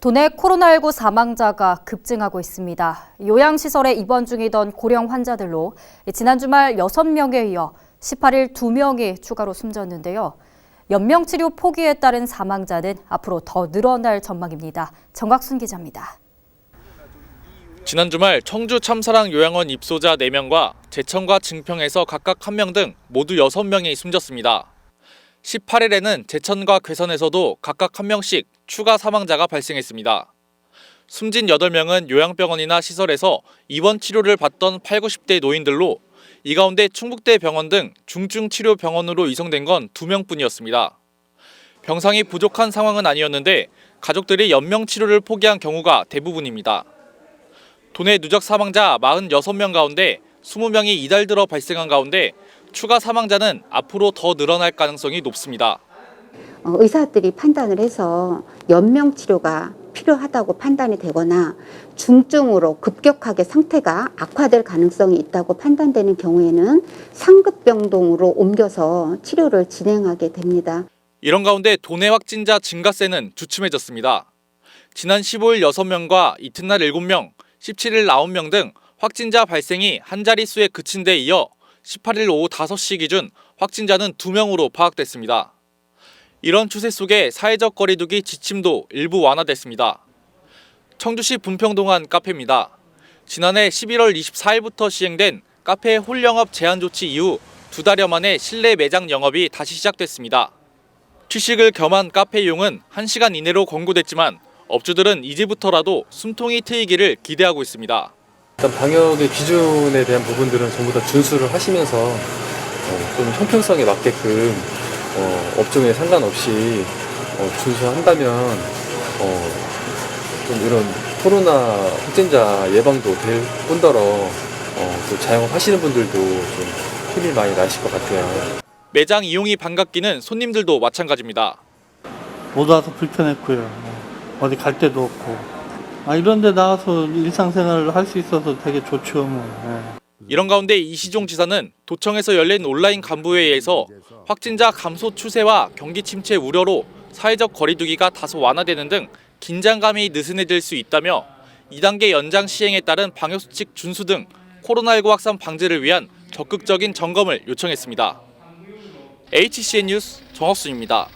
도내 코로나19 사망자가 급증하고 있습니다. 요양시설에 입원 중이던 고령 환자들로 지난 주말 6명에 이어 18일 2명이 추가로 숨졌는데요. 연명치료 포기에 따른 사망자는 앞으로 더 늘어날 전망입니다. 정곽순 기자입니다. 지난 주말 청주 참사랑 요양원 입소자 4명과 제천과 증평에서 각각 1명 등 모두 6명이 숨졌습니다. 18일에는 제천과 괴선에서도 각각 1명씩 추가 사망자가 발생했습니다. 숨진 8명은 요양병원이나 시설에서 입원 치료를 받던 8, 90대 노인들로 이 가운데 충북대 병원 등 중증치료병원으로 이송된 건 2명뿐이었습니다. 병상이 부족한 상황은 아니었는데 가족들이 연명 치료를 포기한 경우가 대부분입니다. 도내 누적 사망자 46명 가운데 20명이 이달 들어 발생한 가운데 추가 사망자는 앞으로 더 늘어날 가능성이 높습니다. 의사들이 판단을 해서 연명 치료가 필요하다고 판단이 되거나 중증으로 급격하게 상태가 악화될 가능성이 있다고 판단되는 경우에는 상급병동으로 옮겨서 치료를 진행하게 됩니다. 이런 가운데 도내 확진자 증가세는 주춤해졌습니다. 지난 15일 6명과 이튿날 7명, 17일 9명 등 확진자 발생이 한 자릿수에 그친 데 이어 18일 오후 5시 기준 확진자는 2명으로 파악됐습니다. 이런 추세 속에 사회적 거리두기 지침도 일부 완화됐습니다. 청주시 분평동 한 카페입니다. 지난해 11월 24일부터 시행된 카페 홀 영업 제한 조치 이후 2달여 만에 실내 매장 영업이 다시 시작됐습니다. 취식을 겸한 카페 이용은 1시간 이내로 권고됐지만 업주들은 이제부터라도 숨통이 트이기를 기대하고 있습니다. 일단 방역의 기준에 대한 부분들은 전부 다 준수를 하시면서 좀 형평성에 맞게끔 업종에 상관없이 준수한다면 좀 이런 코로나 확진자 예방도 될 뿐더러 또 자영업 하시는 분들도 좀 힘이 많이 나실 것 같아요. 매장 이용이 반갑기는 손님들도 마찬가지입니다. 못 와서 불편했고요. 어디 갈 데도 없고. 이런 데 나가서 일상생활을 할 수 있어서 되게 좋죠. 이런 가운데 이시종 지사는 도청에서 열린 온라인 간부회의에서 확진자 감소 추세와 경기 침체 우려로 사회적 거리두기가 다소 완화되는 등 긴장감이 느슨해질 수 있다며 2단계 연장 시행에 따른 방역수칙 준수 등 코로나19 확산 방지를 위한 적극적인 점검을 요청했습니다. HCN 뉴스 정학순입니다.